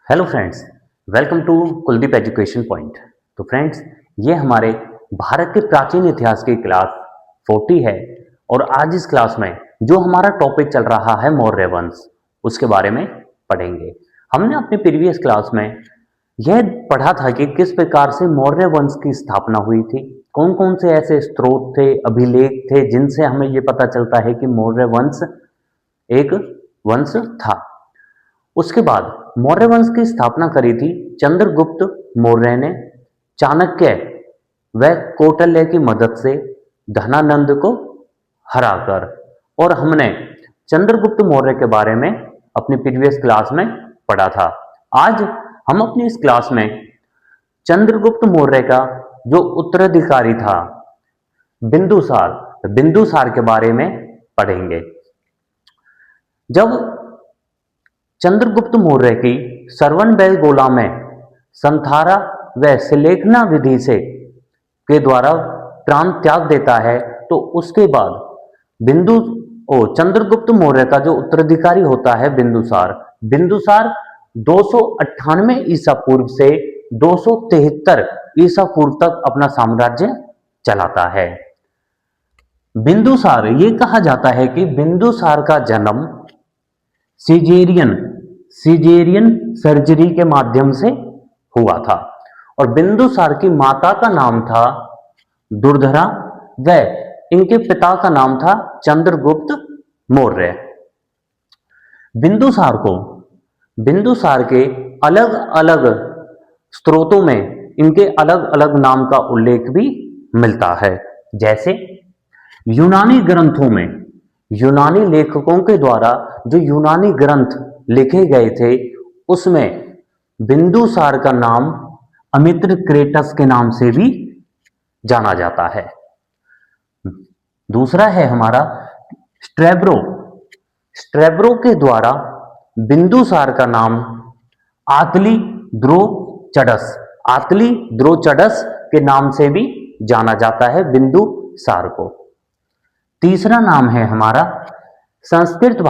Hello friends, welcome to Kuldeep education point. तो friends, ये हमारे भारत के प्राचीन इतिहास की क्लास 40 है और आज इस क्लास में जो हमारा टॉपिक चल रहा है मौर्य वंश, उसके बारे में पढ़ेंगे। हमने अपने प्रीवियस क्लास में यह पढ़ा था कि किस प्रकार से मौर्य वंश की स्थापना हुई थी, कौन कौन से ऐसे स्रोत थे, अभिलेख थे जिनसे हमें ये पता चलता है कि मौर्य वंश एक वंश था। उसके बाद मौर्य वंश की स्थापना करी थी चंद्रगुप्त मौर्य ने, चाणक्य व कौटिल्य की मदद से धनानंद को हराकर। और हमने चंद्रगुप्त मौर्य के बारे में अपनी प्रीवियस क्लास में पढ़ा था। आज हम अपनी इस क्लास में चंद्रगुप्त मौर्य का जो उत्तराधिकारी था बिंदुसार बिंदुसार के बारे में पढ़ेंगे। जब चंद्रगुप्त मौर्य की श्रवणबेलगोला में संथारा व सुलेखना विधि से के द्वारा प्राण त्याग देता है, तो उसके बाद बिंदु चंद्रगुप्त मौर्य का जो उत्तराधिकारी होता है बिंदुसार बिंदुसार 298 ईसा पूर्व से 273 ईसा पूर्व तक अपना साम्राज्य चलाता है। बिंदुसार, ये कहा जाता है कि बिंदुसार का जन्म सीजेरियन सीजेरियन सर्जरी के माध्यम से हुआ था और बिंदुसार की माता का नाम था दुर्धरा व इनके पिता का नाम था चंद्रगुप्त मौर्य। बिंदुसार के अलग अलग स्रोतों में इनके अलग अलग नाम का उल्लेख भी मिलता है। जैसे यूनानी ग्रंथों में यूनानी लेखकों के द्वारा जो यूनानी ग्रंथ लिखे गए थे, उसमें बिंदुसार का नाम अमित्रक्रेटस के नाम से भी जाना जाता है। दूसरा है हमारा स्ट्रैब्रो स्ट्रैब्रो के द्वारा बिंदुसार का नाम आतली द्रोचडस के नाम से भी जाना जाता है बिंदुसार को। तीसरा नाम है हमारा संस्कृत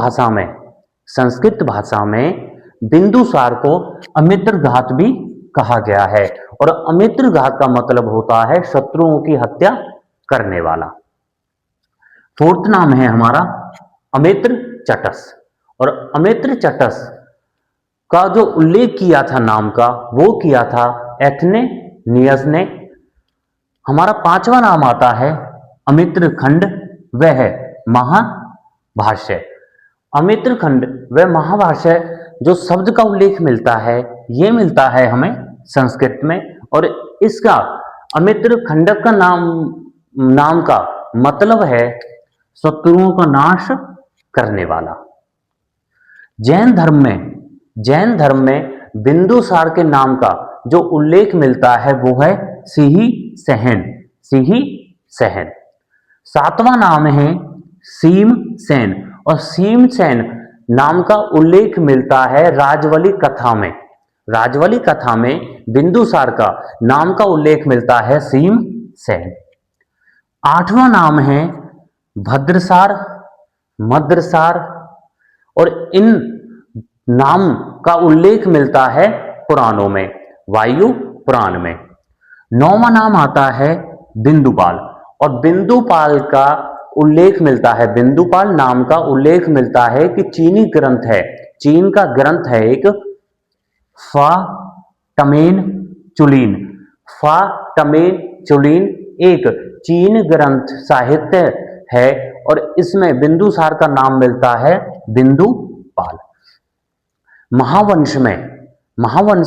भाषा में बिंदुसार को अमित्रघात भी कहा गया है और अमित्रघात का मतलब होता है शत्रुओं की हत्या करने वाला। फोर्थ नाम है हमारा अमित्रचटस और अमित्रचटस का जो उल्लेख किया था नाम का, वो किया था एथनेनियस ने। हमारा पांचवा नाम आता है अमित्रखंड वह महाभाष्य। अमित्रखंड व महाभाष्य जो शब्द का उल्लेख मिलता है, ये मिलता है हमें संस्कृत में और इसका अमित्रखंडक का नाम का मतलब है शत्रुओं का नाश करने वाला। जैन धर्म में बिंदुसार के नाम का जो उल्लेख मिलता है वो है सिही सहन। सातवां नाम है सीमसेन और सीमसेन नाम का उल्लेख मिलता है राजवली कथा में बिंदुसार का नाम का उल्लेख मिलता है सीमसेन। आठवां नाम है भद्रसार मद्रसार और इन नाम का उल्लेख मिलता है पुराणों में, वायु पुराण में। नौवां नाम आता है बिंदुपाल और बिंदुपाल का उल्लेख मिलता है, बिंदुपाल नाम का उल्लेख मिलता है कि चीनी ग्रंथ है, चीन का ग्रंथ है एक फा टमेन चुलीन एक चीन ग्रंथ साहित्य है और इसमें बिंदुसार का नाम मिलता है बिंदुपाल। महावंश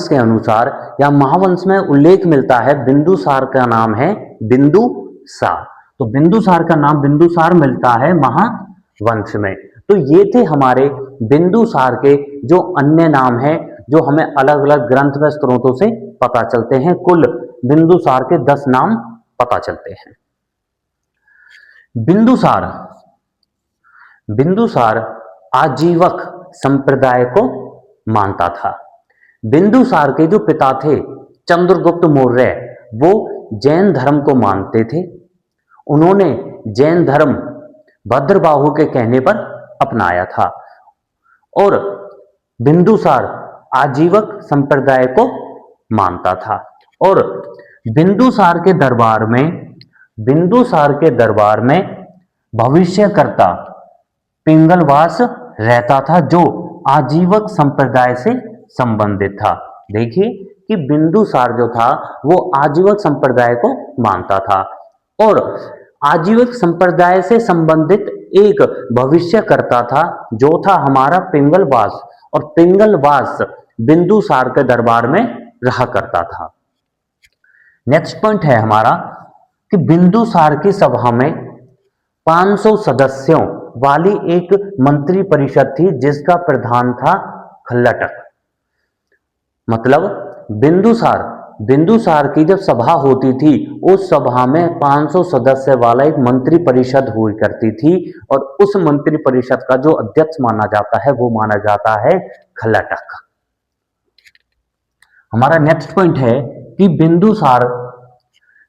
के अनुसार या महावंश में उल्लेख मिलता है बिंदुसार का नाम है बिंदुसार, तो बिंदुसार का नाम बिंदुसार मिलता है महावंश में। तो ये थे हमारे बिंदुसार के जो अन्य नाम हैं जो हमें अलग अलग ग्रंथ व स्रोतों से पता चलते हैं। कुल बिंदुसार के 10 नाम पता चलते हैं। बिंदुसार आजीवक संप्रदाय को मानता था। बिंदुसार के जो पिता थे चंद्रगुप्त मौर्य, वो जैन धर्म को मानते थे। उन्होंने जैन धर्म भद्रबाहु के कहने पर अपनाया था और बिंदुसार आजीवक संप्रदाय को मानता था। और बिंदुसार के दरबार में भविष्यकर्ता पिंगलवास रहता था, जो आजीवक संप्रदाय से संबंधित था। देखिए कि बिंदुसार जो था वो आजीवक संप्रदाय को मानता था और आजीवक संप्रदाय से संबंधित एक भविष्यकर्ता था जो था हमारा पिंगलवास, और पिंगलवास बिंदुसार के दरबार में रहा करता था। नेक्स्ट पॉइंट है हमारा कि बिंदुसार की सभा में 500 सदस्यों वाली एक मंत्री परिषद थी जिसका प्रधान था खल्लटक। मतलब बिंदुसार की जब सभा होती थी उस सभा में 500 सदस्य वाला एक मंत्री परिषद हुई करती थी और उस मंत्री परिषद का जो अध्यक्ष माना जाता है वो माना जाता है खल्लटक। हमारा नेक्स्ट पॉइंट है कि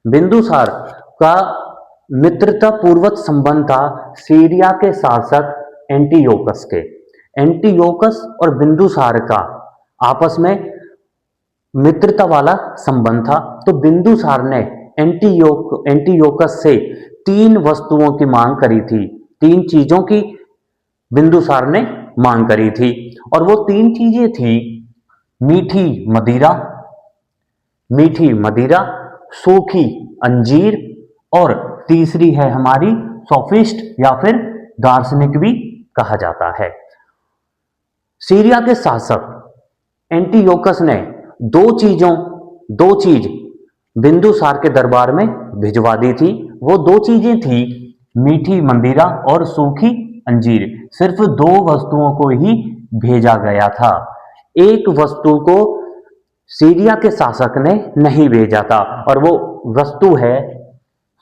बिंदुसार का मित्रता पूर्वक संबंध था सीरिया के शासक एंटियोकस के। एंटियोकस और बिंदुसार का आपस में मित्रता वाला संबंध था। तो बिंदुसार ने एंटियोकस से 3 वस्तुओं की मांग करी थी, 3 चीजों की बिंदुसार ने मांग करी थी और वो 3 चीजें थी मीठी मदिरा, सूखी अंजीर और तीसरी है हमारी सोफिस्ट या फिर दार्शनिक भी कहा जाता है। सीरिया के शासक एंटियोकस ने दो चीज बिंदुसार के दरबार में भिजवा दी थी। वो 2 चीजें थी मीठी मंदिरा और सूखी अंजीर। सिर्फ 2 वस्तुओं को ही भेजा गया था, एक वस्तु को सीरिया के शासक ने नहीं भेजा था और वो वस्तु है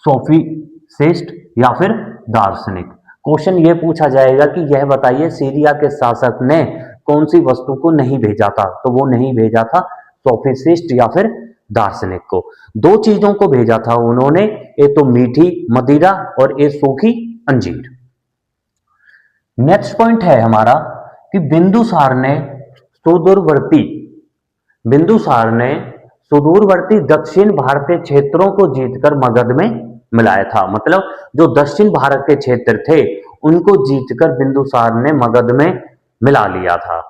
सोफिस्ट या फिर दार्शनिक। क्वेश्चन ये पूछा जाएगा कि यह बताइए सीरिया के शासक ने कौन सी वस्तु को नहीं भेजा था, तो वो नहीं भेजा था सोफिस्ट या फिर दार्शनिक को। 2 चीजों को भेजा था उन्होंने, एक तो मीठी मदिरा और एक सूखी अंजीर। नेक्स्ट पॉइंट है हमारा कि बिंदुसार ने सुदूरवर्ती दक्षिण भारतीय क्षेत्रों को जीतकर मगध में मिलाया था। मतलब जो दक्षिण भारत के क्षेत्र थे उनको जीतकर बिंदुसार ने मगध में मिला लिया था।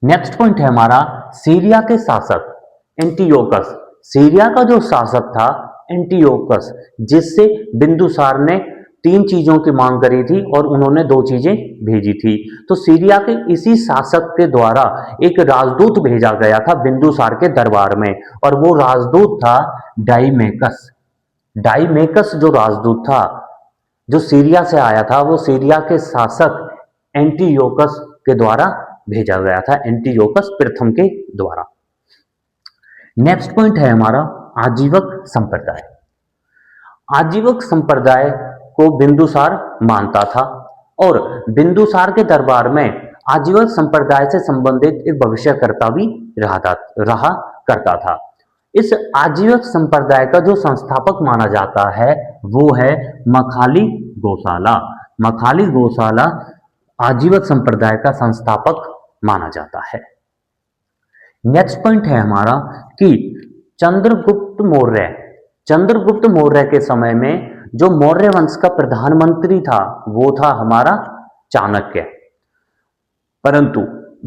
नेक्स्ट पॉइंट है हमारा सीरिया के शासक एंटियोकस। सीरिया का जो शासक था एंटियोकस, जिससे बिंदुसार ने 3 चीजों की मांग करी थी और उन्होंने 2 चीजें भेजी थी। तो सीरिया के इसी शासक के द्वारा एक राजदूत भेजा गया था बिंदुसार के दरबार में और वो राजदूत था डाइमेकस जो राजदूत था जो सीरिया से आया था, वो सीरिया के शासक एंटियोकस के द्वारा भेजा गया था, एंटियोकस प्रथम के द्वारा। नेक्स्ट पॉइंट है हमारा आजीवक संप्रदाय। आजीवक संप्रदाय को बिंदुसार मानता था और बिंदुसार के दरबार में आजीवक संप्रदाय से संबंधित एक भविष्यकर्ता भी रहा करता था। इस आजीवक संप्रदाय का जो संस्थापक माना जाता है वो है मखाली गोसाला आजीवक संप्रदाय का संस्थापक माना जाता है। नेक्स्ट पॉइंट है हमारा कि चंद्रगुप्त मौर्य के समय में जो मौर्य वंश का प्रधानमंत्री था वो था हमारा चाणक्य। परंतु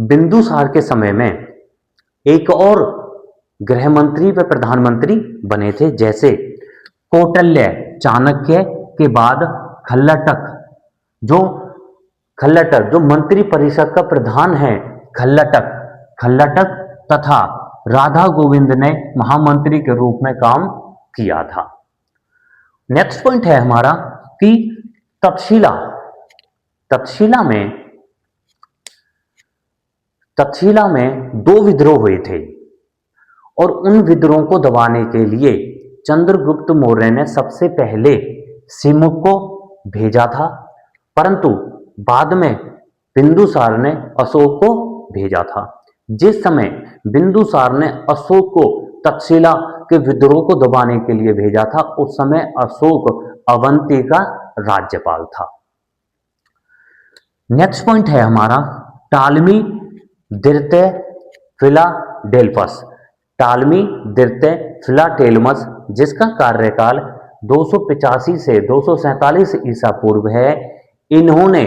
बिंदुसार के समय में एक और गृह मंत्री व प्रधानमंत्री बने थे, जैसे कौटिल्य। चाणक्य के बाद खल्लटक जो मंत्री परिषद का प्रधान है, खल्लटक तथा राधा गोविंद ने महामंत्री के रूप में काम किया था। नेक्स्ट पॉइंट है हमारा कि तक्षशिला में 2 विद्रोह हुए थे और उन विद्रोह को दबाने के लिए चंद्रगुप्त मौर्य ने सबसे पहले सिमुक को भेजा था, परंतु बाद में बिंदुसार ने अशोक को भेजा था। जिस समय बिंदुसार ने अशोक को तक्षशिला के विद्रोह को दबाने के लिए भेजा था उस समय अशोक अवंती का राज्यपाल था। नेक्स्ट पॉइंट है हमारा टालमी द्वितीय फिलाडेल्फस, टालमी द्वितीय फिलाटेलमस, जिसका कार्यकाल 285 से 247 ईसा पूर्व है। इन्होंने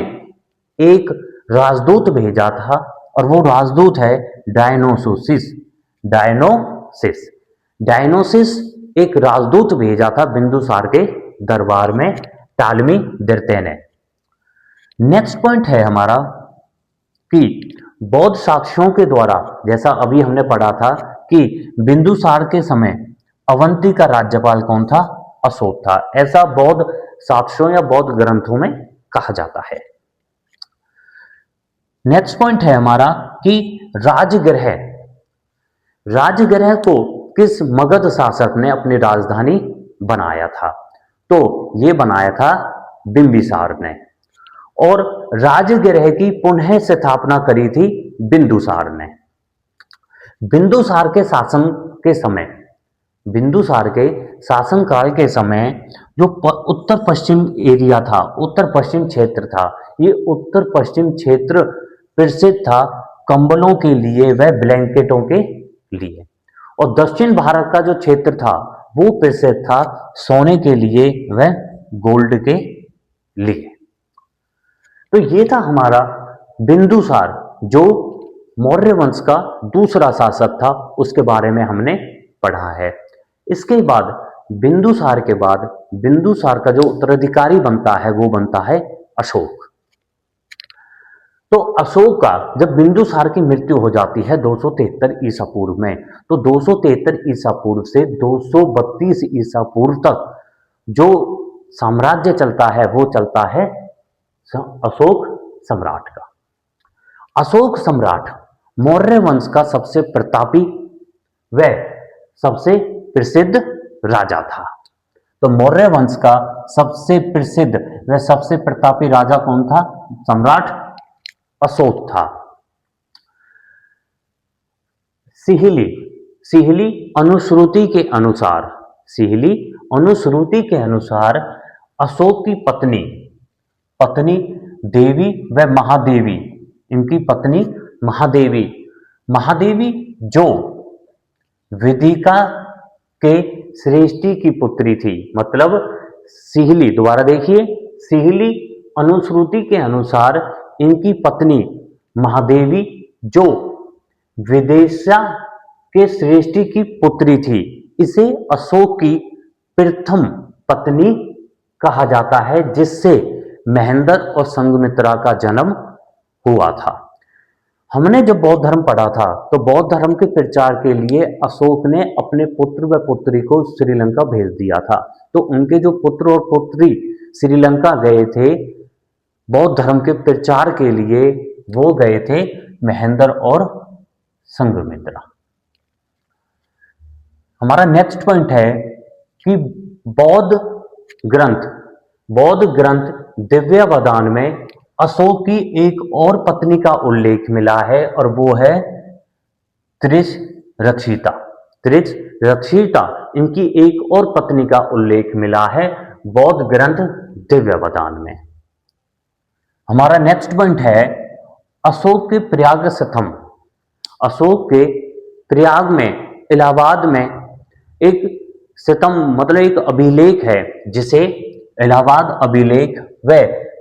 एक राजदूत भेजा था और वो राजदूत है डायनोसोसिस। डायनोसिस डायनोसिस एक राजदूत भेजा था बिंदुसार के दरबार में टालमी द्वितीय ने। नेक्स्ट पॉइंट है हमारा कि बौद्ध साक्ष्यों के द्वारा, जैसा अभी हमने पढ़ा था कि बिंदुसार के समय अवंती का राज्यपाल कौन था? अशोक था। ऐसा बौद्ध साक्ष्यों या बौद्ध ग्रंथों में कहा जाता है। नेक्स्ट पॉइंट है हमारा कि राजगृह, राजगृह को किस मगध शासक ने अपनी राजधानी बनाया था? तो यह बनाया था बिंबिसार ने। और राजगृह की पुनः स्थापना करी थी बिंदुसार ने। बिंदुसार के शासन के समय, बिंदुसार के शासनकाल के समय जो उत्तर पश्चिम एरिया था, उत्तर पश्चिम क्षेत्र था, ये उत्तर पश्चिम क्षेत्र प्रसिद्ध था कंबलों के लिए व ब्लैंकेटों के लिए। और दक्षिण भारत का जो क्षेत्र था वो प्रसिद्ध था सोने के लिए व गोल्ड के लिए। तो ये था हमारा बिंदुसार, जो मौर्य वंश का दूसरा शासक था, उसके बारे में हमने पढ़ा है। इसके बाद बिंदुसार के बाद बिंदुसार का जो उत्तराधिकारी बनता है वो बनता है अशोक। तो अशोक का जब बिंदुसार की मृत्यु हो जाती है 273 ईसा पूर्व में, तो 273 ईसा पूर्व से 232 ईसा पूर्व तक जो साम्राज्य चलता है वो चलता है अशोक सम्राट का। अशोक सम्राट मौर्य वंश का सबसे प्रतापी व सबसे प्रसिद्ध राजा था। तो मौर्य वंश का सबसे प्रसिद्ध व सबसे प्रतापी राजा कौन था? सम्राट अशोक था। सिहली, सिहली अनुश्रुति के अनुसार, सिहली अनुश्रुति के अनुसार अशोक की पत्नी देवी व महादेवी, इनकी पत्नी महादेवी, महादेवी जो विदिका के श्रेष्ठी की पुत्री थी। मतलब सिहली, दोबारा देखिए, सिहली अनुश्रुति के अनुसार इनकी पत्नी महादेवी जो विदेशा के श्रेष्ठी की पुत्री थी, इसे अशोक की प्रथम पत्नी कहा जाता है, जिससे महेंद्र और संघमित्रा का जन्म हुआ था। हमने जब बौद्ध धर्म पढ़ा था तो बौद्ध धर्म के प्रचार के लिए अशोक ने अपने पुत्र व पुत्री को श्रीलंका भेज दिया था। तो उनके जो पुत्र और पुत्री श्रीलंका गए थे बौद्ध धर्म के प्रचार के लिए, वो गए थे महेंद्र और संघमित्रा। हमारा नेक्स्ट पॉइंट है कि बौद्ध ग्रंथ दिव्यावदान में अशोक की एक और पत्नी का उल्लेख मिला है और वो है त्रिशरक्षिता। त्रिशरक्षिता, इनकी एक और पत्नी का उल्लेख मिला है बौद्ध ग्रंथ दिव्यावदान में। हमारा नेक्स्ट पॉइंट है अशोक के प्रयाग स्थम। अशोक के प्रयाग में, इलाहाबाद में एक सितम मतलब एक अभिलेख है जिसे इलाहाबाद अभिलेख व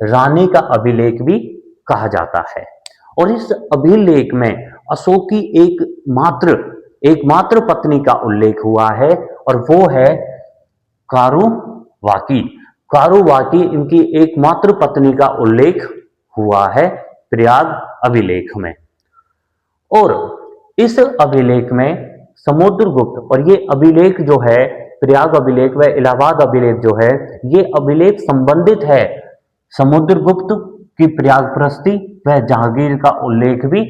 रानी का अभिलेख भी कहा जाता है। और इस अभिलेख में अशोक की एकमात्र पत्नी का उल्लेख हुआ है और वो है कारुवाकी। कारुवाकी इनकी एकमात्र पत्नी का उल्लेख हुआ है प्रयाग अभिलेख में। और इस अभिलेख में समुद्रगुप्त, और ये अभिलेख जो है प्रयाग अभिलेख व इलाहाबाद अभिलेख जो है, ये अभिलेख संबंधित है समुद्रगुप्त की प्रयागप्रस्ती व जहांगीर का उल्लेख भी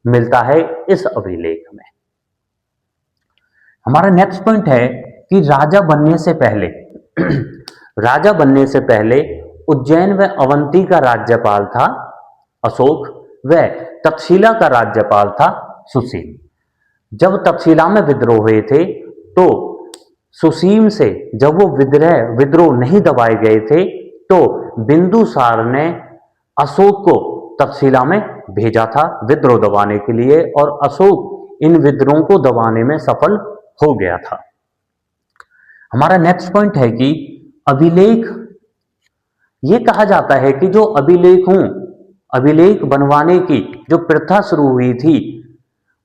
मिलता है इस अभिलेख में। हमारा नेक्स्ट पॉइंट है कि राजा बनने से पहले उज्जैन व अवंती का राज्यपाल था अशोक व तक्षशिला का राज्यपाल था सुसीम। जब तक्षशिला में विद्रोह हुए थे तो सुसीम से जब वो विद्रोह नहीं दबाए गए थे तो बिंदुसार ने अशोक को तक्षशिला में भेजा था विद्रोह दबाने के लिए, और अशोक इन विद्रोह को दबाने में सफल हो गया था। हमारा नेक्स्ट पॉइंट है कि अभिलेख, ये कहा जाता है कि जो अभिलेख बनवाने की जो प्रथा शुरू हुई थी,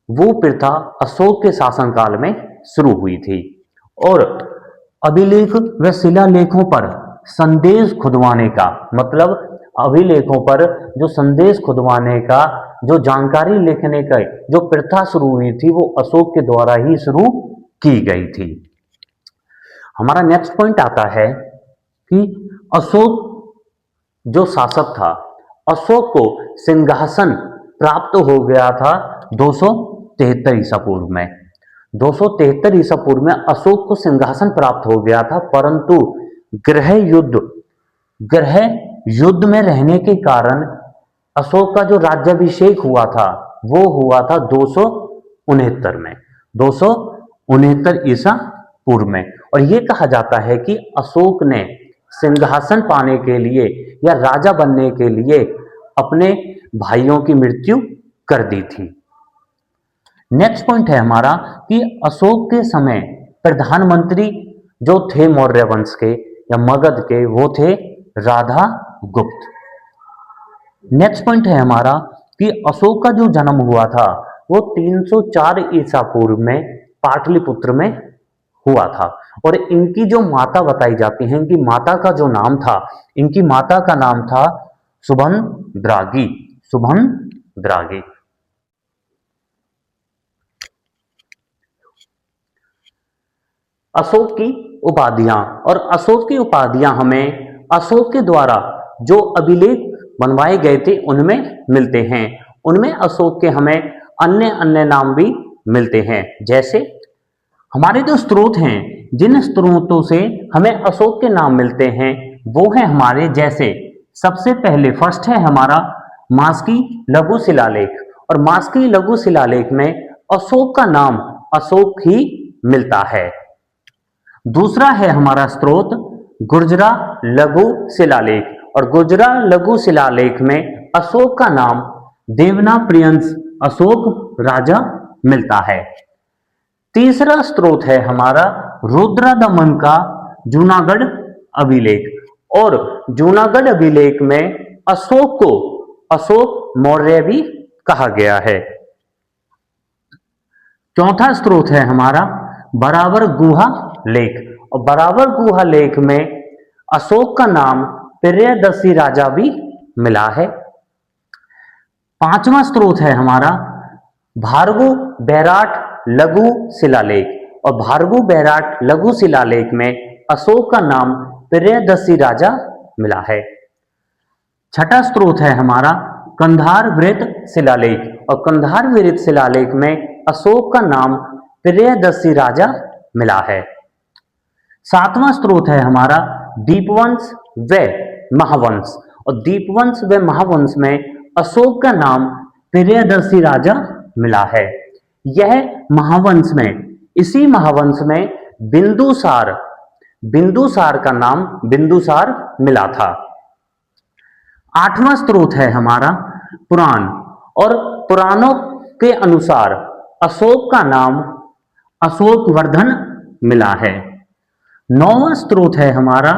वो प्रथा अशोक के शासनकाल में शुरू हुई थी, और अभिलेख व शिलालेखों पर संदेश खुदवाने का मतलब, अभिलेखों पर जो संदेश खुदवाने का, जो जानकारी लिखने का जो प्रथा शुरू हुई थी, वो अशोक के द्वारा ही शुरू की गई थी। हमारा नेक्स्ट पॉइंट आता है कि अशोक जो शासक था, अशोक को सिंहासन प्राप्त हो गया था 273 ईसा पूर्व में। 273 ईसा पूर्व में अशोक को सिंहासन प्राप्त हो गया था, परंतु गृह युद्ध में रहने के कारण अशोक का जो राज्याभिषेक हुआ था, वो हुआ था 269 में, 269 ईसा पूर्व में। और ये कहा जाता है कि अशोक ने सिंहासन पाने के लिए या राजा बनने के लिए अपने भाइयों की मृत्यु कर दी थी। नेक्स्ट पॉइंट है हमारा कि अशोक के समय प्रधानमंत्री जो थे मौर्य वंश के या मगध के, वो थे राधा गुप्त। नेक्स्ट पॉइंट है हमारा कि अशोक का जो जन्म हुआ था वो 304 ईसा पूर्व में पाटलिपुत्र में हुआ था, और इनकी जो माता बताई जाती हैं, इनकी माता का जो नाम था, इनकी माता का नाम था सुभद्रागी। अशोक की उपाधियां, और अशोक की उपाधियां हमें अशोक के द्वारा जो अभिलेख बनवाए गए थे उनमें मिलते हैं। उनमें अशोक के हमें अन्य अन्य नाम भी मिलते हैं। जैसे हमारे जो स्रोत हैं, जिन स्रोतों से हमें अशोक के नाम मिलते हैं, वो है हमारे, जैसे सबसे पहले फर्स्ट है हमारा मास्की लघु शिलालेख, और मास्की लघु शिलालेख में अशोक का नाम अशोक ही मिलता है। दूसरा है हमारा स्रोत गुर्जरा लघु शिलालेख, और गुर्जरा लघु शिलालेख में अशोक का नाम देवनाप्रियंस अशोक राजा मिलता है। तीसरा स्रोत है हमारा रुद्रदमन का जूनागढ़ अभिलेख, और जूनागढ़ अभिलेख में अशोक को अशोक मौर्य भी कहा गया है। चौथा स्रोत है हमारा बराबर गुहा लेख, और बराबर गुहा लेख में अशोक का नाम प्रियदर्शी राजा भी मिला है। पांचवा स्रोत है हमारा भार्गु बैराट लघु शिलालेख, और भार्गु बैराट लघु शिलालेख में अशोक का नाम प्रियदर्शी राजा मिला है। छठा स्रोत है हमारा कंधार वृत्त शिलालेख, और कंधार वृत्त शिलालेख में अशोक का नाम प्रियदर्शी राजा मिला है। सातवां स्रोत है हमारा दीपवंश व महावंश, और दीपवंश व महावंश में अशोक का नाम प्रियदर्शी राजा मिला है। यह महावंश में, इसी महावंश में बिंदुसार का नाम बिंदुसार मिला था। आठवां स्रोत है हमारा पुराण, और पुराणों के अनुसार अशोक का नाम अशोकवर्धन मिला है। नौवां स्रोत है हमारा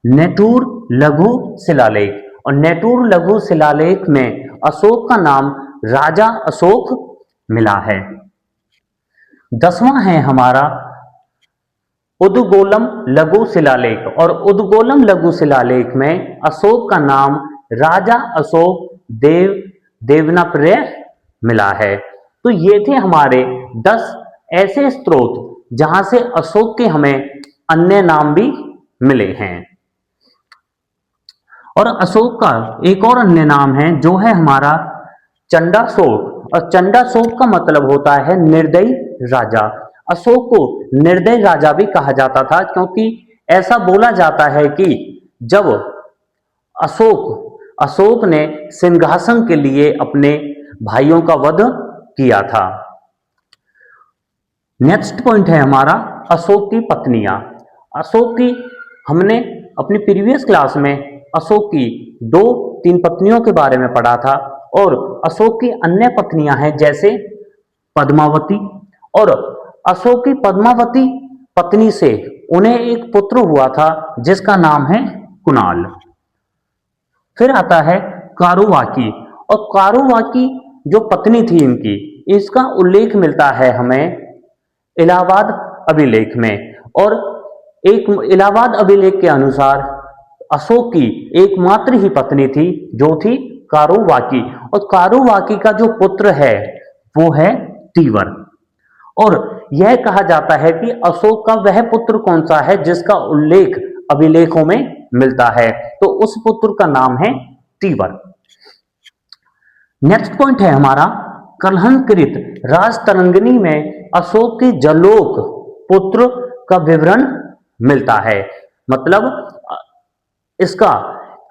नेटूर लघु शिलालेख, और नेटूर लघु शिलालेख में अशोक का नाम राजा अशोक मिला है। 10वां है हमारा उदगोलम लघु शिलालेख, और उदगोलम लघु शिलालेख में अशोक का नाम राजा अशोक देवनाप्रिय मिला है। तो ये थे हमारे 10 ऐसे स्रोत जहां से अशोक के हमें अन्य नाम भी मिले हैं। और अशोक का एक और अन्य नाम है जो है हमारा चंडाशोक, और चंडाशोक का मतलब होता है निर्दयी राजा। अशोक को निर्दयी राजा भी कहा जाता था, क्योंकि ऐसा बोला जाता है कि जब अशोक ने सिंहासन के लिए अपने भाइयों का वध किया था। नेक्स्ट पॉइंट है हमारा अशोक की पत्नियां। अशोक की, हमने अपनी प्रीवियस क्लास में अशोक की 2-3 पत्नियों के बारे में पढ़ा था, और अशोक की अन्य पत्नियां हैं जैसे पद्मावती, और अशोक की पद्मावती पत्नी से उन्हें एक पुत्र हुआ था जिसका नाम है कुणाल। फिर आता है कारुवाकी, और कारुवाकी जो पत्नी थी इनकी, इसका उल्लेख मिलता है हमें इलाहाबाद अभिलेख में। और एक इलाहाबाद अभिलेख के अनुसार अशोक की एकमात्र ही पत्नी थी जो थी कारुवाकी, और कारुवाकी का जो पुत्र है वो है तीवर। और यह कहा जाता है कि अशोक का वह पुत्र कौन सा है जिसका उल्लेख अभिलेखों में मिलता है, तो उस पुत्र का नाम है तीवर। नेक्स्ट पॉइंट है हमारा कलहंकृत राजतरंगिणी में अशोक के जलोक पुत्र का विवरण मिलता है। मतलब इसका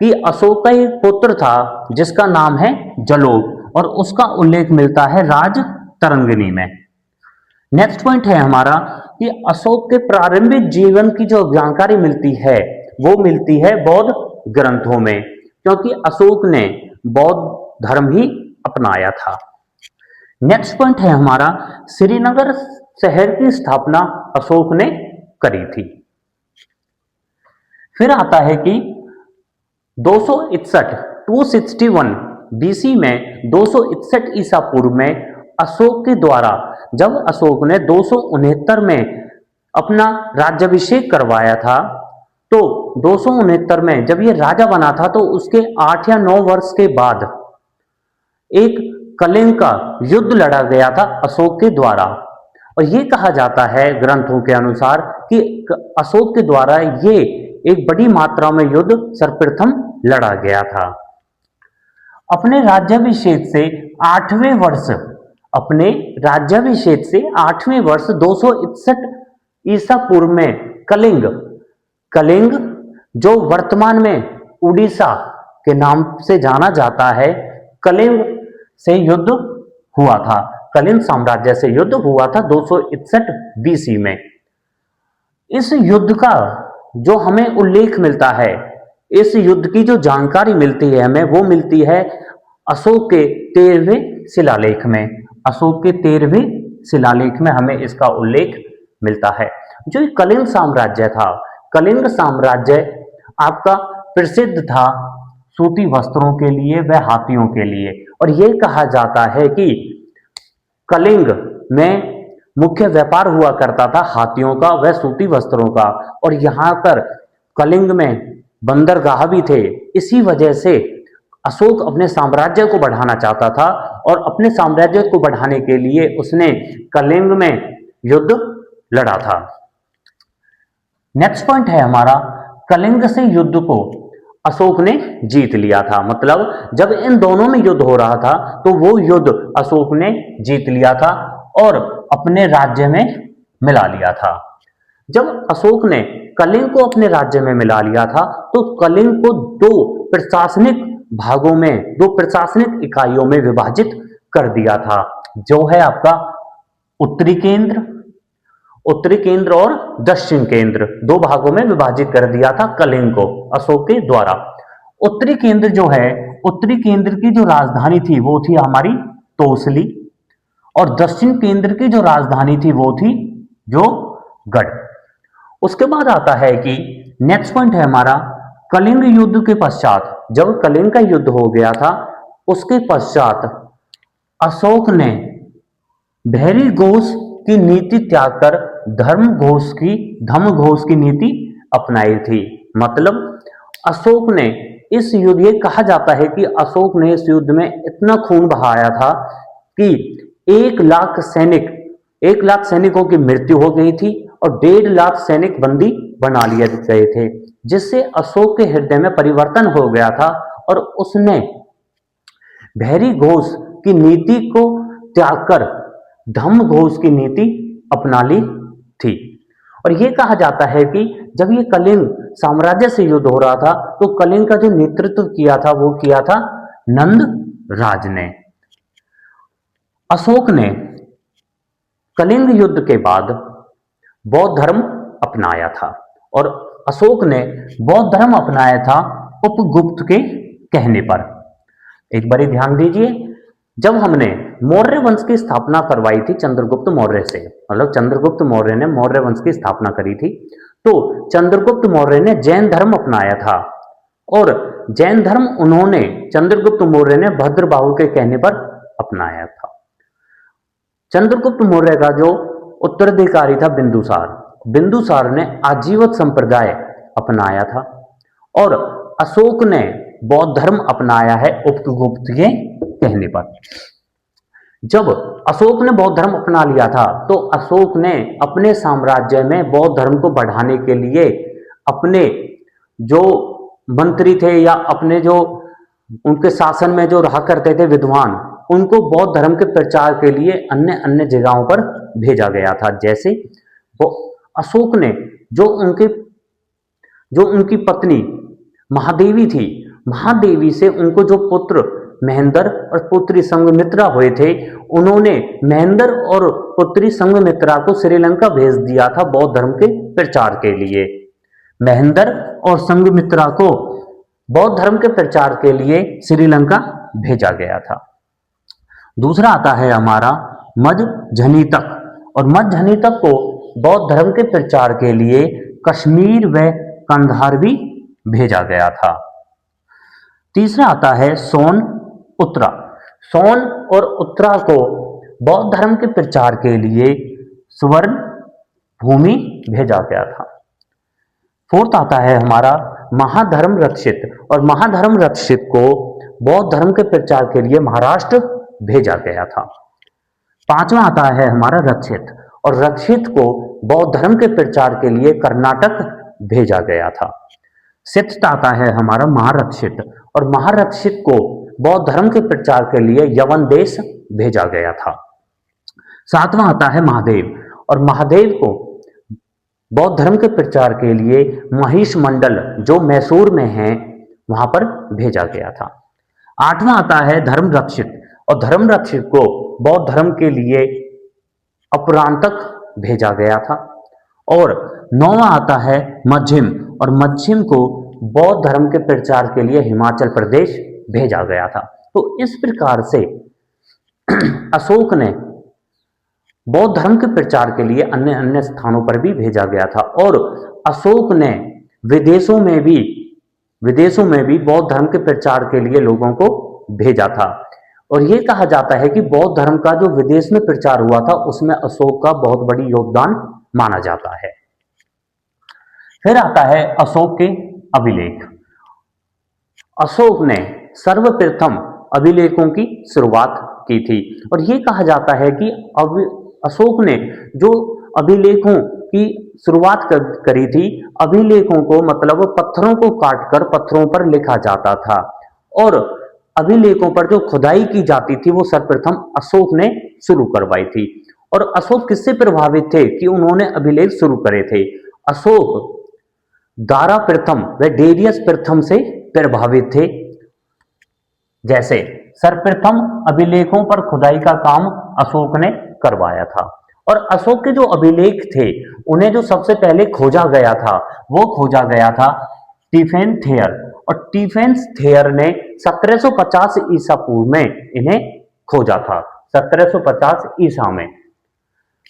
कि अशोक का एक पुत्र था जिसका नाम है जलोक, और उसका उल्लेख मिलता है राजतरंगिणी में। नेक्स्ट पॉइंट है हमारा कि अशोक के प्रारंभिक जीवन की जो जानकारी मिलती है वो मिलती है बौद्ध ग्रंथों में, क्योंकि अशोक ने बौद्ध धर्म ही अपनाया था। नेक्स्ट पॉइंट है हमारा श्रीनगर शहर की स्थापना अशोक ने करी थी। फिर आता है कि 261 बीसी में 261 ईसा पूर्व में अशोक के द्वारा जब अशोक ने 269 में अपना राज्याभिषेक करवाया था, तो 269 में जब ये राजा बना था तो उसके 8 या 9 वर्ष के बाद एक कलिंग का युद्ध लड़ा गया था अशोक के द्वारा। और ये कहा जाता है ग्रंथों के अनुसार कि अशोक के द्वारा ये एक बड़ी मात्रा में युद्ध सर्वप्रथम लड़ा गया था। अपने राज्याभिषेक से 8वें वर्ष, अपने राज्याभिषेक से 8वें वर्ष 261 ईसा पूर्व में कलिंग जो वर्तमान में उड़ीसा के नाम से जाना जाता है, कलिंग से युद्ध हुआ था, कलिंग साम्राज्य से युद्ध हुआ था 261 बीसी में। इस युद्ध का जो हमें उल्लेख मिलता है, इस युद्ध की जो जानकारी मिलती है हमें, वो मिलती है अशोक के 13वें शिलालेख में। अशोक के 13वें शिलालेख में हमें इसका उल्लेख मिलता है। जो कलिंग साम्राज्य था, कलिंग साम्राज्य आपका प्रसिद्ध था सूती वस्त्रों के लिए व हाथियों के लिए, और यह कहा जाता है कि कलिंग में मुख्य व्यापार हुआ करता था हाथियों का व सूती वस्त्रों का, और यहाँ पर कलिंग में बंदरगाह भी थे। इसी वजह से अशोक अपने साम्राज्य को बढ़ाना चाहता था, और अपने साम्राज्य को बढ़ाने के लिए उसने कलिंग में युद्ध लड़ा था। नेक्स्ट पॉइंट है हमारा कलिंग से युद्ध को अशोक ने जीत लिया था। मतलब जब इन दोनों में युद्ध हो रहा था तो वो युद्ध अशोक ने जीत लिया था और अपने राज्य में मिला लिया था। जब अशोक ने कलिंग को अपने राज्य में मिला लिया था तो कलिंग को दो प्रशासनिक भागों में, दो प्रशासनिक इकाइयों में विभाजित कर दिया था, जो है आपका उत्तरी केंद्र और दक्षिण केंद्र, दो भागों में विभाजित कर दिया था कलिंग को अशोक के द्वारा। उत्तरी केंद्र जो है, उत्तरी केंद्र की जो राजधानी थी वो थी हमारी तोसली, और दक्षिण केंद्र की जो राजधानी थी वो थी जो गढ़। उसके बाद आता है कि नेक्स्ट पॉइंट है हमारा कलिंग युद्ध के पश्चात, जब कलिंग का युद्ध हो गया था उसके पश्चात अशोक ने भैरी घोष की नीति त्याग कर धर्म घोष की नीति अपनाई थी। मतलब अशोक ने इस युद्ध, ये कहा जाता है कि अशोक ने इस युद्ध में इतना खून बहाया था कि 1 लाख सैनिकों की मृत्यु हो गई थी और 1.5 लाख सैनिक बंदी बना लिए गए थे, जिससे अशोक के हृदय में परिवर्तन हो गया था और उसने भैरी घोष की नीति को त्याग कर धम्म घोष की नीति अपना ली थी। और यह कहा जाता है कि जब ये कलिंग साम्राज्य से युद्ध हो रहा था तो कलिंग का जो नेतृत्व किया था वो किया था नंद राज ने। अशोक ने कलिंग युद्ध के बाद बौद्ध धर्म अपनाया था, और अशोक ने बौद्ध धर्म अपनाया था उपगुप्त के कहने पर। एक बारी ध्यान दीजिए, जब हमने मौर्य वंश की स्थापना करवाई थी चंद्रगुप्त मौर्य से, मतलब चंद्रगुप्त मौर्य ने मौर्य वंश की स्थापना करी थी, तो चंद्रगुप्त मौर्य ने जैन धर्म अपनाया था और जैन धर्म उन्होंने चंद्रगुप्त मौर्य ने भद्रबाहु के कहने पर अपनाया था। चंद्रगुप्त मौर्य का जो उत्तराधिकारी था बिंदुसार, बिंदुसार ने आजीवन संप्रदाय अपनाया था और अशोक ने बौद्ध धर्म अपनाया है उपगुप्त के कहने पर। जब अशोक ने बौद्ध धर्म अपना लिया था तो अशोक ने अपने साम्राज्य में बौद्ध धर्म को बढ़ाने के लिए अपने जो मंत्री थे या अपने जो उनके शासन में जो रहा करते थे विद्वान, उनको बौद्ध धर्म के प्रचार के लिए अन्य अन्य जगहों पर भेजा गया था। जैसे वो अशोक ने जो उनकी पत्नी महादेवी थी, महादेवी से उनको जो पुत्र महेंद्र और पुत्री संघमित्रा हुए थे, उन्होंने महेंद्र और पुत्री संघमित्रा को श्रीलंका भेज दिया था बौद्ध धर्म के प्रचार के लिए। महेंद्र और संघमित्रा को बौद्ध धर्म के प्रचार के लिए श्रीलंका भेजा गया था। दूसरा आता है हमारा मज्झनीतक, और मज्झनीतक को बौद्ध धर्म के प्रचार के लिए कश्मीर व कंधार भी भेजा गया था। तीसरा आता है सोन उत्तरा, सोन और उत्तरा को बौद्ध धर्म के प्रचार के लिए स्वर्ण भूमि भेजा गया था। फोर्थ आता है हमारा महाधर्म रक्षित, और महाधर्म रक्षित को बौद्ध धर्म के प्रचार के लिए महाराष्ट्र भेजा गया था। पांचवा आता है हमारा रक्षित, और रक्षित को बौद्ध धर्म के प्रचार के लिए कर्नाटक भेजा गया था। सिक्स्थ आता है हमारा महारक्षित, और महारक्षित को बौद्ध धर्म के प्रचार के लिए यवन देश भेजा गया था। सातवां आता है महादेव, और महादेव को बौद्ध धर्म के प्रचार के लिए महिष मंडल जो मैसूर में है वहां पर भेजा गया था। आठवां आता है धर्म रक्षित, और धर्म रक्षित को बौद्ध धर्म के लिए अपरांतक भेजा गया था। और नौवां आता है मध्यम, और मध्यम को बौद्ध धर्म के प्रचार के लिए हिमाचल प्रदेश भेजा गया था। तो इस प्रकार से अशोक ने बौद्ध धर्म के प्रचार के लिए अन्य अन्य स्थानों पर भी भेजा गया था, और अशोक ने विदेशों में भी बौद्ध धर्म के प्रचार के लिए लोगों को भेजा था। और यह कहा जाता है कि बौद्ध धर्म का जो विदेश में प्रचार हुआ था उसमें अशोक का बहुत बड़ी योगदान माना जाता है। फिर आता है अशोक के अभिलेख। अशोक ने सर्वप्रथम अभिलेखों की शुरुआत की थी, और यह कहा जाता है कि अशोक ने जो अभिलेखों की शुरुआत करी थी, अभिलेखों को मतलब पत्थरों को काटकर पत्थरों पर लिखा जाता था, और अभिलेखों पर जो खुदाई की जाती थी वो सर्वप्रथम अशोक ने शुरू करवाई थी। और अशोक किससे प्रभावित थे कि उन्होंने अभिलेख शुरू करे थे? अशोक दारा प्रथम व डेरियस प्रथम से प्रभावित थे। जैसे सर्वप्रथम अभिलेखों पर खुदाई का काम अशोक ने करवाया था, और अशोक के जो अभिलेख थे उन्हें जो सबसे पहले खोजा गया था वो खोजा गया था स्टीफेन थेयर, और स्टीफेन थेयर ने 1750 ईसा पूर्व में इन्हें खोजा था, 1750 ईसा में।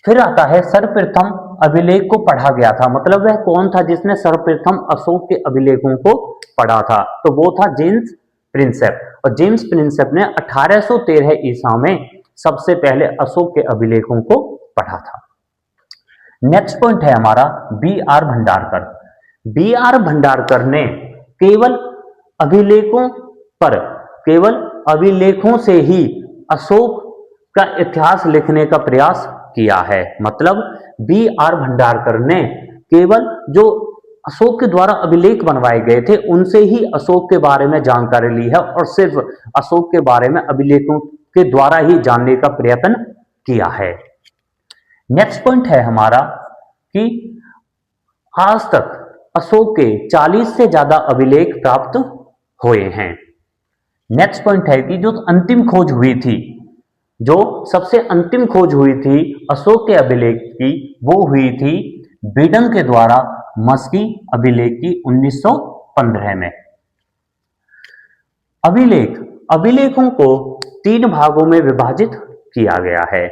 फिर आता है सर्वप्रथम अभिलेख को पढ़ा गया था, मतलब वह कौन था जिसने सर्वप्रथम अशोक के अभिलेखों को पढ़ा था? तो वो था जेम्स प्रिंसेप, और जेम्स प्रिंसेप ने 1813 ईसा में सबसे पहले अशोक के अभिलेखों को पढ़ा था। नेक्स्ट पॉइंट है हमारा B R Bhandarkar. B R Bhandarkar ने केवल अभिलेखों से ही अशोक का इतिहास लिखने का प्रयास किया है। मतलब बी आर भंडारकर ने केवल जो अशोक के द्वारा अभिलेख बनवाए गए थे उनसे ही अशोक के बारे में जानकारी ली है, और सिर्फ अशोक के बारे में अभिलेखों के द्वारा ही जानने का प्रयत्न किया है। नेक्स्ट पॉइंट है हमारा कि आज तक अशोक के 40 से ज्यादा अभिलेख प्राप्त हुए हैं। नेक्स्ट पॉइंट है कि जो सबसे अंतिम खोज हुई थी अशोक के अभिलेख की, वो हुई थी बीडन के द्वारा मस्की अभिलेख की 1915 में। अभिलेख अभिलेखों को 3 भागों में विभाजित किया गया है।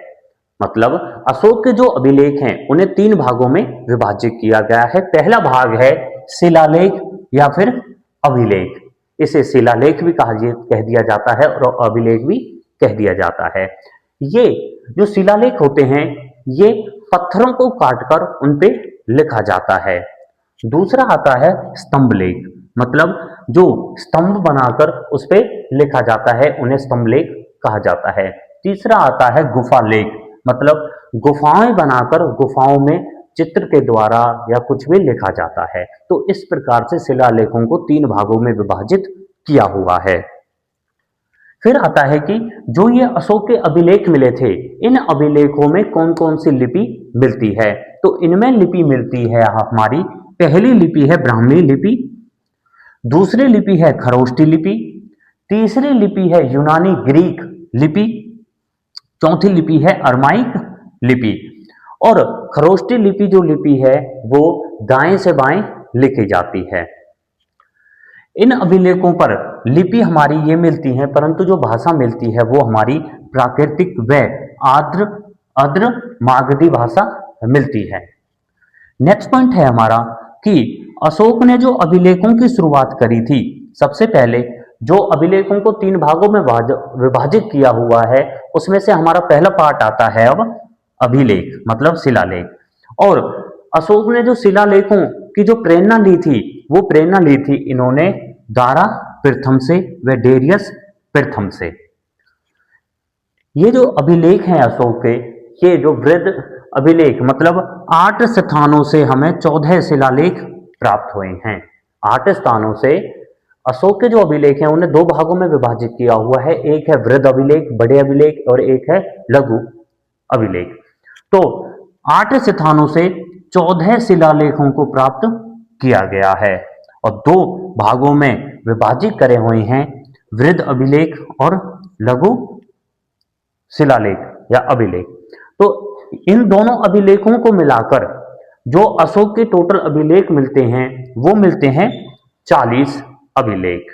मतलब अशोक के जो अभिलेख हैं उन्हें 3 भागों में विभाजित किया गया है। पहला भाग है शिलालेख या फिर अभिलेख। इसे शिलालेख भी कह दिया जाता है और अभिलेख भी कह दिया जाता है। ये जो शिलालेख होते हैं ये पत्थरों को काटकर उन पे लिखा जाता है। दूसरा आता है स्तंभ लेख, मतलब जो स्तंभ बनाकर उस पे लिखा जाता है उन्हें स्तंभ लेख कहा जाता है। तीसरा आता है गुफा लेख, मतलब गुफाएं बनाकर गुफाओं में चित्र के द्वारा या कुछ भी लिखा जाता है। तो इस प्रकार से शिलालेखों को 3 भागों में विभाजित किया हुआ है। फिर आता है कि जो ये अशोक के अभिलेख मिले थे, इन अभिलेखों में कौन कौन सी लिपि मिलती है। तो इनमें लिपि मिलती है हमारी, पहली लिपि है ब्राह्मी लिपि, दूसरी लिपि है खरोष्टी लिपि, तीसरी लिपि है यूनानी ग्रीक लिपि, चौथी लिपि है अरमाइक लिपि। और खरोष्टी लिपि जो लिपि है वो दाएं से बाएं लिखी जाती है। इन अभिलेखों पर लिपि हमारी ये मिलती है, परंतु जो भाषा मिलती है वो हमारी प्राकृतिक व आर्द्र मागधी भाषा मिलती है। नेक्स्ट पॉइंट है हमारा कि अशोक ने जो अभिलेखों की शुरुआत करी थी, सबसे पहले जो अभिलेखों को 3 भागों में विभाजित किया हुआ है उसमें से हमारा पहला पार्ट आता है अब अभिलेख, मतलब शिलालेख। और अशोक ने जो शिलालेखों की जो प्रेरणा ली थी वो प्रेरणा ली थी इन्होंने दारा प्रथम से व डेरियस प्रथम से। ये जो अभिलेख हैं अशोक के, ये जो वृद्ध अभिलेख, मतलब 8 स्थानों से हमें 14 शिलालेख प्राप्त हुए हैं। 8 स्थानों से अशोक के जो अभिलेख हैं उन्हें 2 भागों में विभाजित किया हुआ है। एक है वृद्ध अभिलेख, बड़े अभिलेख, और एक है लघु अभिलेख। तो 8 स्थानों से 14 शिलालेखों को प्राप्त किया गया है और 2 भागों में विभाजित करे हुए हैं, वृद्ध अभिलेख और लघु शिलालेख या अभिलेख। तो इन दोनों अभिलेखों को मिलाकर जो अशोक के टोटल अभिलेख मिलते हैं वो मिलते हैं 40 अभिलेख।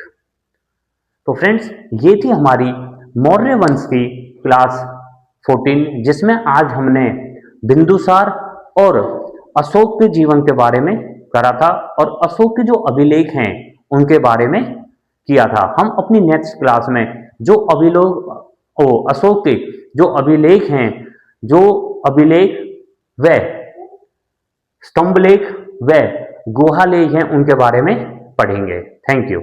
तो फ्रेंड्स, ये थी हमारी मौर्य वंश की क्लास 14, जिसमें आज हमने बिंदुसार और अशोक के जीवन के बारे में करा था और अशोक के जो अभिलेख हैं उनके बारे में किया था। हम अपनी नेक्स्ट क्लास में जो अशोक के जो अभिलेख हैं, जो अभिलेख व स्तंभ लेख व गुहा लेख हैं, उनके बारे में पढ़ेंगे। Thank you.